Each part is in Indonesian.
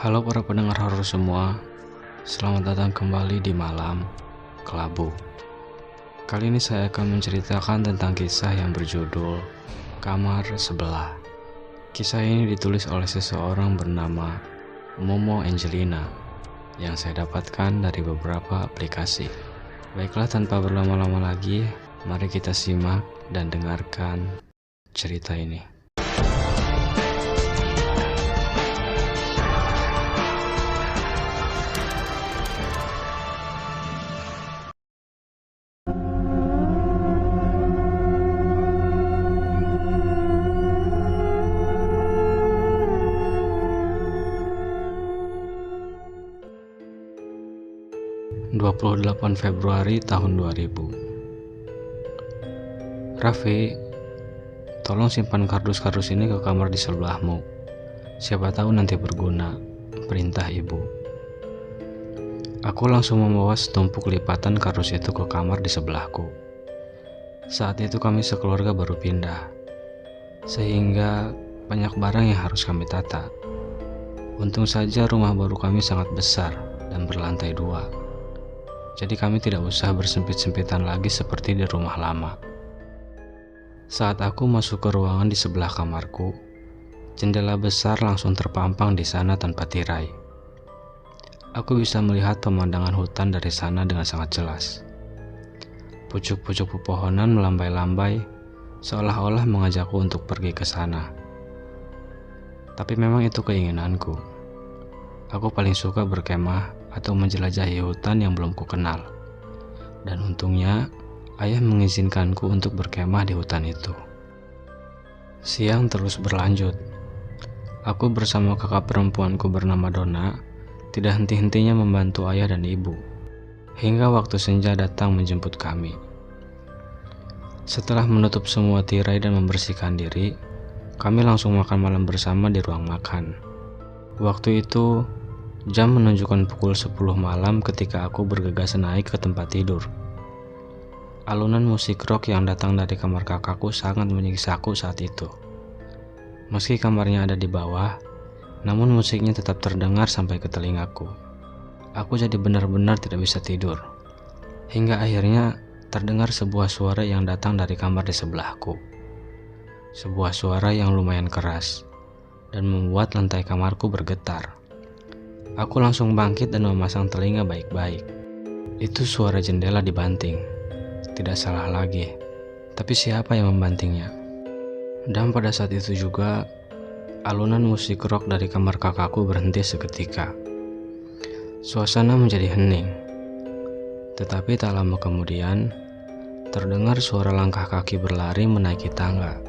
Halo para pendengar horor semua, selamat datang kembali di Malam Kelabu. Kali ini saya akan menceritakan tentang kisah yang berjudul Kamar Sebelah. Kisah ini ditulis oleh seseorang bernama Momo Angelina yang saya dapatkan dari beberapa aplikasi. Baiklah, tanpa berlama-lama lagi, mari kita simak dan dengarkan cerita ini. 28 Februari tahun 2000. Raffi, tolong simpan kardus-kardus ini ke kamar di sebelahmu. Siapa tahu nanti berguna, perintah ibu. Aku langsung membawa setumpuk lipatan kardus itu ke kamar di sebelahku. Saat itu kami sekeluarga baru pindah, sehingga banyak barang yang harus kami tata. Untung saja rumah baru kami sangat besar dan berlantai 2. Jadi kami tidak usah bersempit-sempitan lagi seperti di rumah lama. Saat aku masuk ke ruangan di sebelah kamarku, jendela besar langsung terpampang di sana tanpa tirai. Aku bisa melihat pemandangan hutan dari sana dengan sangat jelas. Pucuk-pucuk pepohonan melambai-lambai, seolah-olah mengajakku untuk pergi ke sana. Tapi memang itu keinginanku. Aku paling suka berkemah atau menjelajahi hutan yang belum kukenal. Dan untungnya, ayah mengizinkanku untuk berkemah di hutan itu. Siang terus berlanjut. Aku bersama kakak perempuanku bernama Donna tidak henti-hentinya membantu ayah dan ibu, hingga waktu senja datang menjemput kami. Setelah menutup semua tirai dan membersihkan diri, kami langsung makan malam bersama di ruang makan. Waktu itu, jam menunjukkan pukul 10 malam ketika aku bergegas naik ke tempat tidur. Alunan musik rock yang datang dari kamar kakakku sangat menyiksaku saat itu. Meski kamarnya ada di bawah, namun musiknya tetap terdengar sampai ke telingaku. Aku jadi benar-benar tidak bisa tidur. Hingga akhirnya terdengar sebuah suara yang datang dari kamar di sebelahku. Sebuah suara yang lumayan keras dan membuat lantai kamarku bergetar. Aku langsung bangkit dan memasang telinga baik-baik. Itu suara jendela dibanting. Tidak salah lagi. Tapi siapa yang membantingnya? Dan pada saat itu juga, alunan musik rock dari kamar kakakku berhenti seketika. Suasana menjadi hening. Tetapi tak lama kemudian, terdengar suara langkah kaki berlari menaiki tangga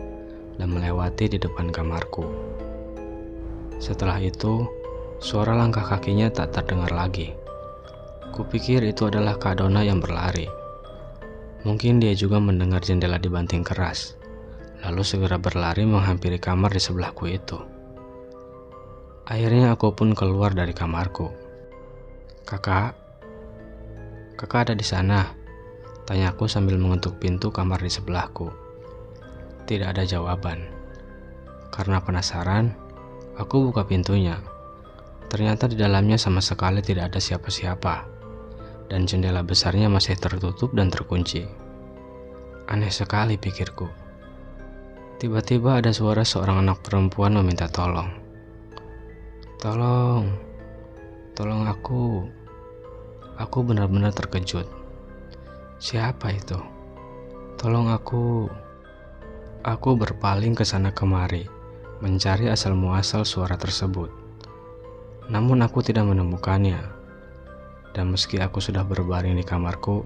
dan melewati di depan kamarku. Setelah itu, suara langkah kakinya tak terdengar lagi. Kupikir itu adalah Kak Donna yang berlari. Mungkin dia juga mendengar jendela dibanting keras, lalu segera berlari menghampiri kamar di sebelahku itu. Akhirnya aku pun keluar dari kamarku. Kakak ada di sana? Tanyaku sambil mengetuk pintu kamar di sebelahku. Tidak ada jawaban. Karena penasaran, aku buka pintunya. Ternyata di dalamnya sama sekali tidak ada siapa-siapa, dan jendela besarnya masih tertutup dan terkunci. Aneh sekali, pikirku. Tiba-tiba ada suara seorang anak perempuan meminta tolong. Tolong aku. Aku benar-benar terkejut. Siapa itu? Tolong aku. Aku berpaling ke sana kemari, mencari asal-muasal suara tersebut. Namun aku tidak menemukannya. Dan meski aku sudah berbaring di kamarku,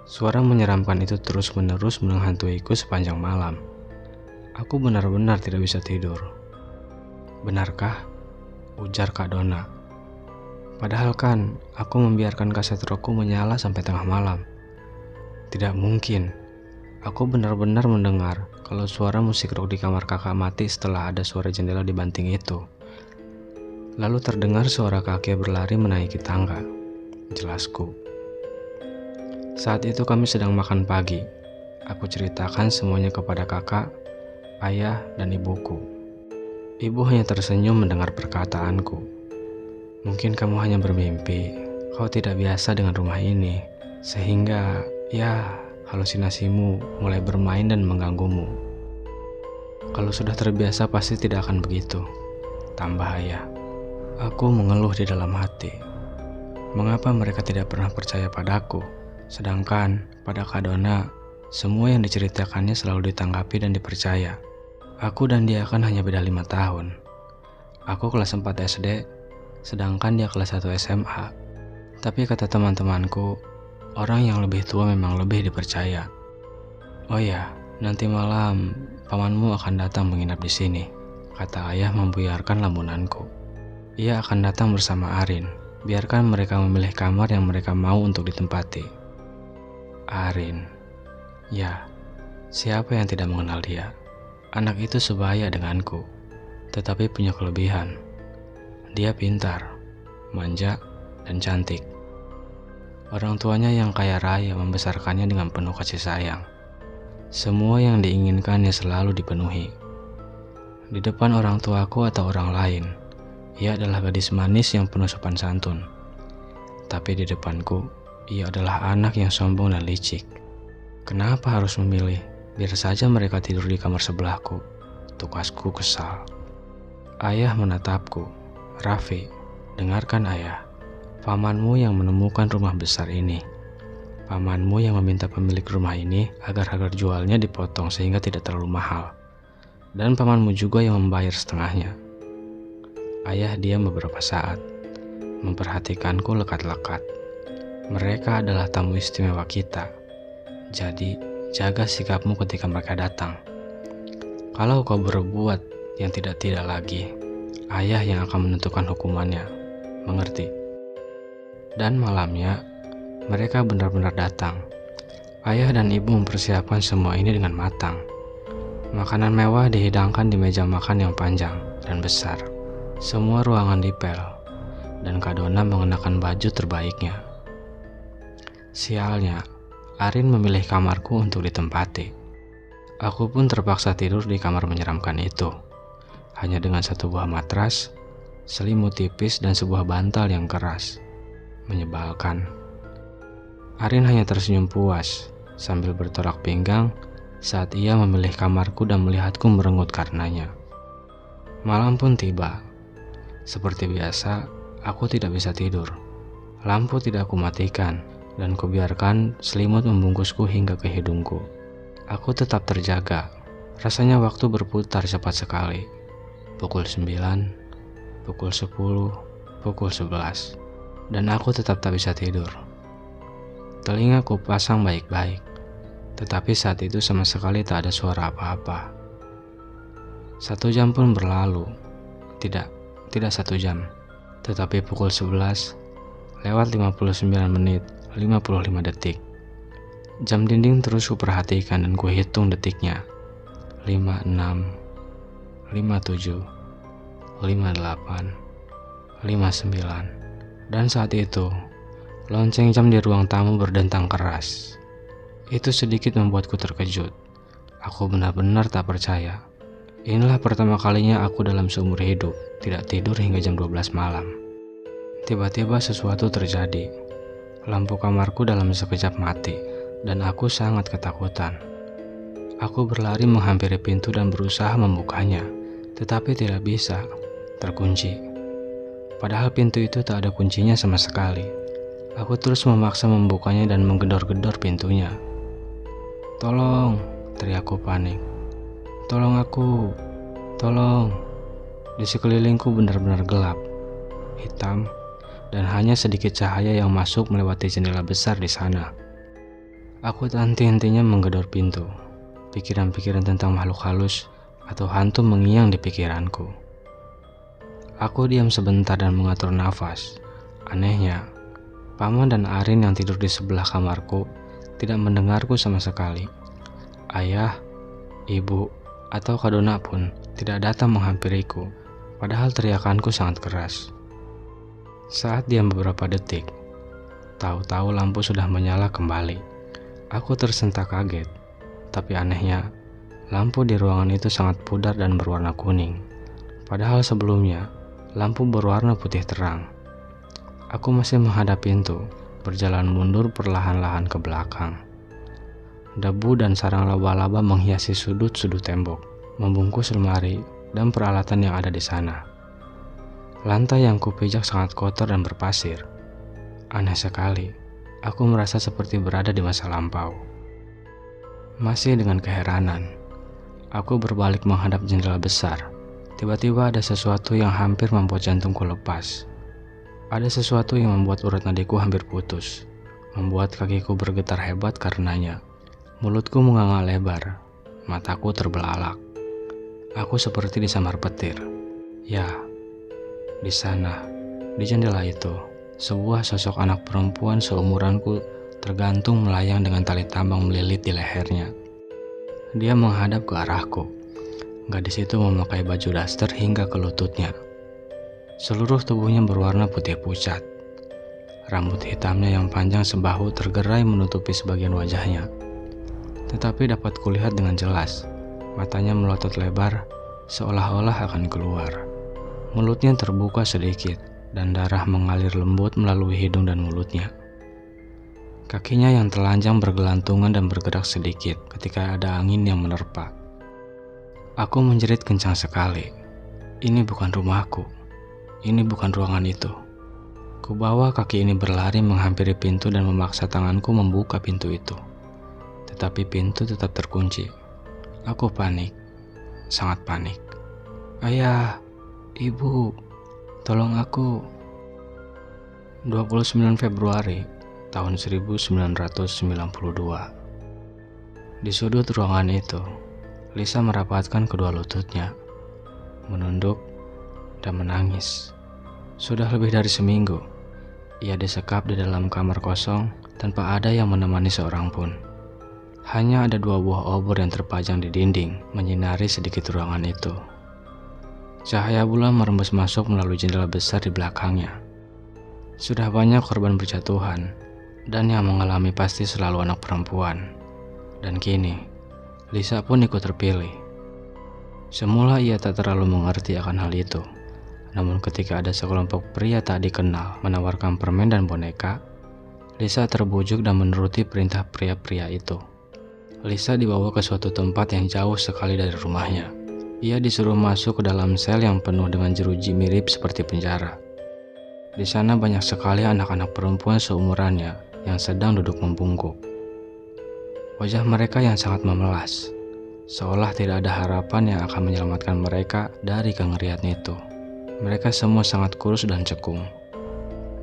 suara menyeramkan itu terus-menerus menghantuiku sepanjang malam. Aku benar-benar tidak bisa tidur. Benarkah? Ujar Kak Donna. Padahal kan aku membiarkan kaset rockku menyala sampai tengah malam. Tidak mungkin. Aku benar-benar mendengar kalau suara musik rock di kamar kakak mati setelah ada suara jendela dibanting itu. Lalu terdengar suara kaki berlari menaiki tangga. Jelasku. Saat itu kami sedang makan pagi. Aku ceritakan semuanya kepada kakak, ayah, dan ibuku. Ibu hanya tersenyum mendengar perkataanku. Mungkin kamu hanya bermimpi, kau tidak biasa dengan rumah ini, sehingga halusinasimu mulai bermain dan mengganggumu. Kalau sudah terbiasa pasti tidak akan begitu, tambah ayah. Aku mengeluh di dalam hati. Mengapa mereka tidak pernah percaya padaku? Sedangkan pada Kak Dona, semua yang diceritakannya selalu ditanggapi dan dipercaya. Aku dan dia kan hanya beda 5 tahun. Aku kelas 4 SD, sedangkan dia kelas 1 SMA. Tapi kata teman-temanku, orang yang lebih tua memang lebih dipercaya. Oh ya, nanti malam pamanmu akan datang menginap di sini, kata ayah membuyarkan lamunanku. Ia akan datang bersama Arin. Biarkan mereka memilih kamar yang mereka mau untuk ditempati. Arin. Ya, siapa yang tidak mengenal dia? Anak itu sebaya denganku, tetapi punya kelebihan. Dia pintar, manja, dan cantik. Orang tuanya yang kaya raya membesarkannya dengan penuh kasih sayang. Semua yang diinginkannya selalu dipenuhi. Di depan orang tuaku atau orang lain, ia adalah gadis manis yang penuh sopan santun. Tapi di depanku, ia adalah anak yang sombong dan licik. Kenapa harus memilih? Biar saja mereka tidur di kamar sebelahku. Tukasku kesal. Ayah menatapku. Raffi, dengarkan ayah. Pamanmu yang menemukan rumah besar ini. Pamanmu yang meminta pemilik rumah ini agar harga jualnya dipotong sehingga tidak terlalu mahal. Dan pamanmu juga yang membayar setengahnya. Ayah diam beberapa saat, memperhatikanku lekat-lekat. Mereka adalah tamu istimewa kita. Jadi, jaga sikapmu ketika mereka datang. Kalau kau berbuat yang tidak-tidak lagi, ayah yang akan menentukan hukumannya. Mengerti? Dan malamnya, mereka benar-benar datang. Ayah dan ibu mempersiapkan semua ini dengan matang. Makanan mewah dihidangkan di meja makan yang panjang dan besar. Semua ruangan dipel, dan Kak Dona mengenakan baju terbaiknya. Sialnya, Arin memilih kamarku untuk ditempati. Aku pun terpaksa tidur di kamar menyeramkan itu. Hanya dengan satu buah matras, selimut tipis dan sebuah bantal yang keras. Menyebalkan. Arin hanya tersenyum puas sambil bertolak pinggang saat ia memilih kamarku dan melihatku merengut karenanya. Malam pun tiba. Seperti biasa, aku tidak bisa tidur. Lampu tidak aku matikan, dan kubiarkan selimut membungkusku hingga ke hidungku. Aku tetap terjaga. Rasanya waktu berputar cepat sekali. Pukul 9, pukul 10, pukul 11. Dan aku tetap tak bisa tidur. Telingaku pasang baik-baik. Tetapi saat itu sama sekali tak ada suara apa-apa. 1 jam pun berlalu. Tidak 1 jam. Tetapi pukul 11 lewat 59 menit 55 detik. Jam dinding terus kuperhatikan dan kuhitung detiknya. 56, 57, 58, 59. Dan saat itu, lonceng jam di ruang tamu berdentang keras. Itu sedikit membuatku terkejut. Aku benar-benar tak percaya. Inilah pertama kalinya aku dalam seumur hidup tidak tidur hingga jam 12 malam. Tiba-tiba sesuatu terjadi. Lampu kamarku dalam sekejap mati, dan aku sangat ketakutan. Aku berlari menghampiri pintu dan berusaha membukanya, tetapi tidak bisa, terkunci. Padahal pintu itu tak ada kuncinya sama sekali. Aku terus memaksa membukanya dan menggedor-gedor pintunya. "Tolong!" teriakku panik. "Tolong aku! Tolong!" Di sekelilingku benar-benar gelap, hitam, dan hanya sedikit cahaya yang masuk melewati jendela besar di sana. Aku tak henti-hentinya menggedor pintu. Pikiran-pikiran tentang makhluk halus atau hantu mengiang di pikiranku. Aku diam sebentar dan mengatur nafas. Anehnya, Paman dan Arin yang tidur di sebelah kamarku tidak mendengarku sama sekali. Ayah, ibu, atau Kak Dona pun tidak datang menghampiriku, padahal teriakanku sangat keras. Saat diam beberapa detik, tahu-tahu lampu sudah menyala kembali. Aku tersentak kaget, tapi anehnya, lampu di ruangan itu sangat pudar dan berwarna kuning. Padahal sebelumnya, lampu berwarna putih terang. Aku masih menghadap pintu, berjalan mundur perlahan-lahan ke belakang. Debu dan sarang laba-laba menghiasi sudut-sudut tembok, membungkus lemari dan peralatan yang ada di sana. Lantai yang kupijak sangat kotor dan berpasir. Aneh sekali, aku merasa seperti berada di masa lampau. Masih dengan keheranan, aku berbalik menghadap jendela besar. Tiba-tiba ada sesuatu yang hampir membuat jantungku lepas. Ada sesuatu yang membuat urat nadiku hampir putus, membuat kakiku bergetar hebat karenanya. Mulutku menganga lebar, mataku terbelalak. Aku seperti disambar petir. Ya, di sana, di jendela itu, sebuah sosok anak perempuan seumuranku tergantung melayang dengan tali tambang melilit di lehernya. Dia menghadap ke arahku. Gadis itu memakai baju daster hingga ke lututnya. Seluruh tubuhnya berwarna putih pucat. Rambut hitamnya yang panjang sebahu tergerai menutupi sebagian wajahnya. Tetapi dapat kulihat dengan jelas, matanya melotot lebar, seolah-olah akan keluar. Mulutnya terbuka sedikit, dan darah mengalir lembut melalui hidung dan mulutnya. Kakinya yang telanjang bergelantungan dan bergerak sedikit ketika ada angin yang menerpa. Aku menjerit kencang sekali. Ini bukan rumahku. Ini bukan ruangan itu. Kubawa kaki ini berlari menghampiri pintu dan memaksa tanganku membuka pintu itu. Tetapi pintu tetap terkunci. Aku panik, sangat panik. Ayah, ibu, tolong aku. 29 Februari tahun 1992. Di sudut ruangan itu, Lisa merapatkan kedua lututnya, menunduk dan menangis. Sudah lebih dari seminggu, ia disekap di dalam kamar kosong tanpa ada yang menemani seorang pun. Hanya ada 2 buah obor yang terpajang di dinding menyinari sedikit ruangan itu. Cahaya bulan merembes masuk melalui jendela besar di belakangnya. Sudah banyak korban berjatuhan, dan yang mengalami pasti selalu anak perempuan. Dan kini, Lisa pun ikut terpilih. Semula ia tak terlalu mengerti akan hal itu. Namun ketika ada sekelompok pria tak dikenal menawarkan permen dan boneka, Lisa terbujuk dan menuruti perintah pria-pria itu. Lisa dibawa ke suatu tempat yang jauh sekali dari rumahnya. Ia disuruh masuk ke dalam sel yang penuh dengan jeruji mirip seperti penjara. Di sana banyak sekali anak-anak perempuan seumurannya yang sedang duduk membungkuk. Wajah mereka yang sangat memelas, seolah tidak ada harapan yang akan menyelamatkan mereka dari kengerian itu. Mereka semua sangat kurus dan cekung.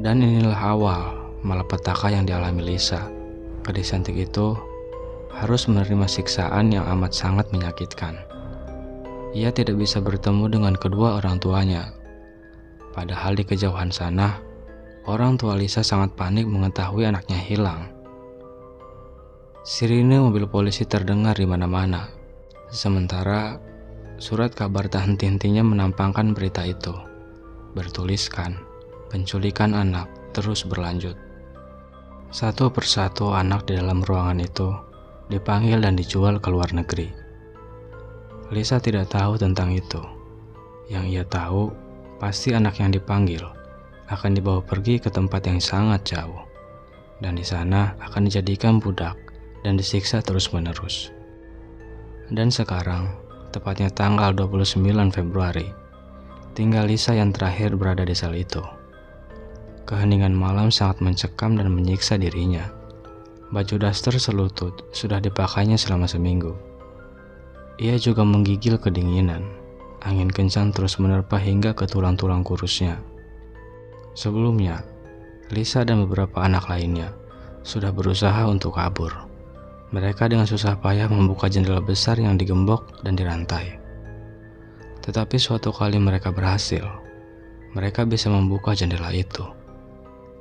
Dan inilah awal malapetaka yang dialami Lisa. Gadis cantik itu harus menerima siksaan yang amat sangat menyakitkan. Ia tidak bisa bertemu dengan kedua orang tuanya. Padahal di kejauhan sana, orang tua Lisa sangat panik mengetahui anaknya hilang. Sirine mobil polisi terdengar di mana-mana. Sementara surat kabar tak henti-hentinya menampangkan berita itu. Bertuliskan, penculikan anak terus berlanjut. Satu persatu anak di dalam ruangan itu dipanggil dan dijual ke luar negeri. Lisa tidak tahu tentang itu. Yang ia tahu, pasti anak yang dipanggil akan dibawa pergi ke tempat yang sangat jauh. Dan di sana akan dijadikan budak dan disiksa terus-menerus. Dan sekarang, tepatnya tanggal 29 Februari, tinggal Lisa yang terakhir berada di sel itu. Keheningan malam sangat mencekam dan menyiksa dirinya. Baju daster selutut sudah dipakainya selama seminggu. Ia juga menggigil kedinginan. Angin kencang terus menerpa hingga ke tulang-tulang kurusnya. Sebelumnya, Lisa dan beberapa anak lainnya sudah berusaha untuk kabur. Mereka dengan susah payah membuka jendela besar yang digembok dan dirantai. Tetapi suatu kali mereka berhasil. Mereka bisa membuka jendela itu.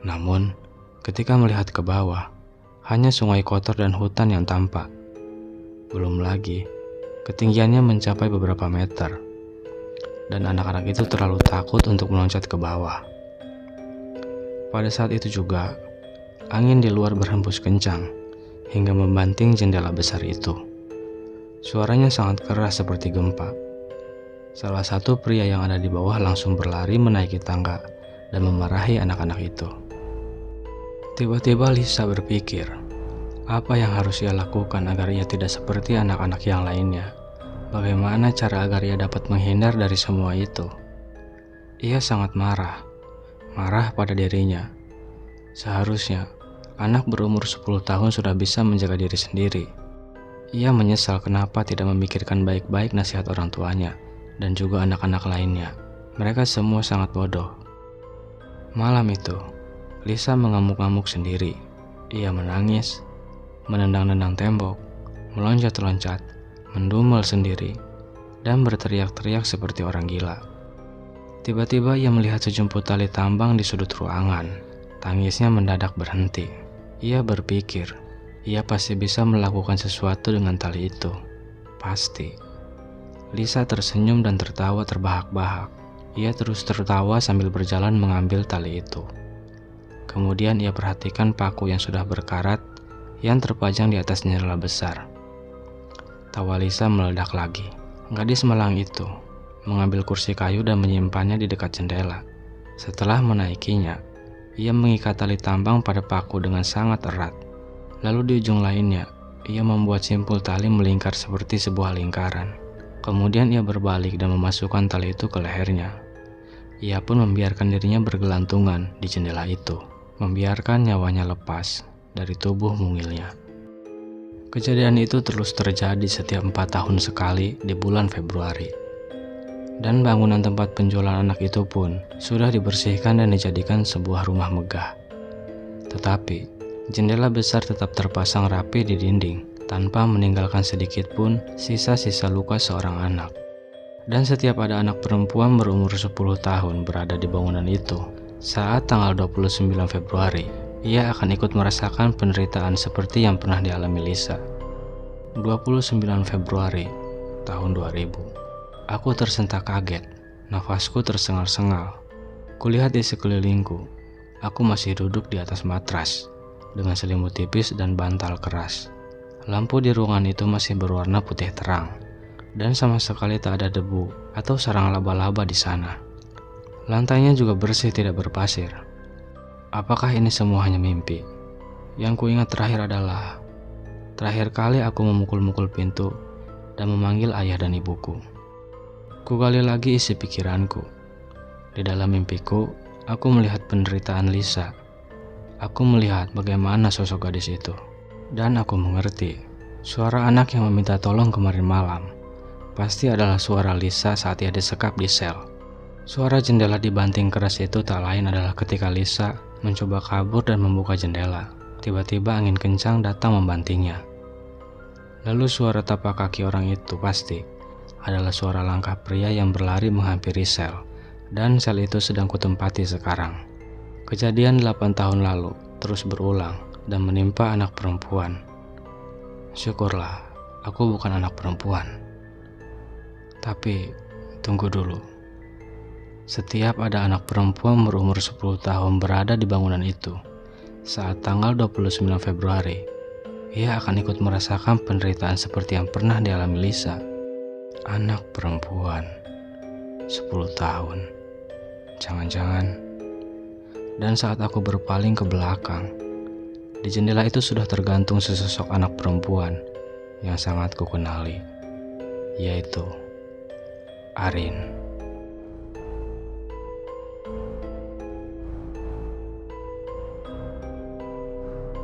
Namun, ketika melihat ke bawah, hanya sungai kotor dan hutan yang tampak. Belum lagi, ketinggiannya mencapai beberapa meter. Dan anak-anak itu terlalu takut untuk meloncat ke bawah. Pada saat itu juga, angin di luar berhembus kencang hingga membanting jendela besar itu. Suaranya sangat keras seperti gempa. Salah satu pria yang ada di bawah langsung berlari menaiki tangga dan memarahi anak-anak itu. Tiba-tiba Lisa berpikir, apa yang harus ia lakukan agar ia tidak seperti anak-anak yang lainnya? Bagaimana cara agar ia dapat menghindar dari semua itu? Ia sangat marah pada dirinya. Seharusnya, anak berumur 10 tahun sudah bisa menjaga diri sendiri. Ia menyesal kenapa tidak memikirkan baik-baik nasihat orang tuanya dan juga anak-anak lainnya. Mereka semua sangat bodoh. Malam itu, Lisa mengamuk-amuk sendiri. Ia menangis, menendang-nendang tembok, meloncat-loncat, mendumel sendiri, dan berteriak-teriak seperti orang gila. Tiba-tiba ia melihat sejumput tali tambang di sudut ruangan. Tangisnya mendadak berhenti. Ia berpikir, ia pasti bisa melakukan sesuatu dengan tali itu. Pasti. Lisa tersenyum dan tertawa terbahak-bahak. Ia terus tertawa sambil berjalan mengambil tali itu. Kemudian ia perhatikan paku yang sudah berkarat yang terpajang di atas jendela besar. Tawa Lisa meledak lagi. Gadis malang itu mengambil kursi kayu dan menyimpannya di dekat jendela. Setelah menaikinya, ia mengikat tali tambang pada paku dengan sangat erat. Lalu di ujung lainnya, ia membuat simpul tali melingkar seperti sebuah lingkaran. Kemudian ia berbalik dan memasukkan tali itu ke lehernya. Ia pun membiarkan dirinya bergelantungan di jendela itu, membiarkan nyawanya lepas dari tubuh mungilnya. Kejadian itu terus terjadi setiap 4 tahun sekali di bulan Februari. Dan bangunan tempat penjualan anak itu pun sudah dibersihkan dan dijadikan sebuah rumah megah. Tetapi, jendela besar tetap terpasang rapi di dinding, tanpa meninggalkan sedikit pun sisa-sisa luka seorang anak. Dan setiap ada anak perempuan berumur 10 tahun berada di bangunan itu, saat tanggal 29 Februari, ia akan ikut merasakan penderitaan seperti yang pernah dialami Lisa. 29 Februari tahun 2000. Aku tersentak kaget, nafasku tersengal-sengal. Kulihat di sekelilingku, aku masih duduk di atas matras, dengan selimut tipis dan bantal keras. Lampu di ruangan itu masih berwarna putih terang, dan sama sekali tak ada debu atau sarang laba-laba di sana. Lantainya juga bersih, tidak berpasir. Apakah ini semua hanya mimpi? Yang kuingat terakhir adalah, terakhir kali aku memukul-mukul pintu dan memanggil ayah dan ibuku. Kugali lagi isi pikiranku. Di dalam mimpiku, aku melihat penderitaan Lisa. Aku melihat bagaimana sosok gadis itu. Dan aku mengerti, suara anak yang meminta tolong kemarin malam pasti adalah suara Lisa saat ia disekap di sel. Suara jendela dibanting keras itu tak lain adalah ketika Lisa mencoba kabur dan membuka jendela. Tiba-tiba angin kencang datang membantingnya. Lalu suara tapak kaki orang itu pasti adalah suara langkah pria yang berlari menghampiri sel, dan sel itu sedang kutempati sekarang. Kejadian 8 tahun lalu terus berulang dan menimpa anak perempuan. Syukurlah, aku bukan anak perempuan. Tapi, tunggu dulu. Setiap ada anak perempuan berumur 10 tahun berada di bangunan itu, saat tanggal 29 Februari, ia akan ikut merasakan penderitaan seperti yang pernah dialami Lisa. Anak perempuan 10 tahun. Jangan-jangan. Dan saat aku berpaling ke belakang, di jendela itu sudah tergantung sesosok anak perempuan yang sangat kukenali, yaitu Arin.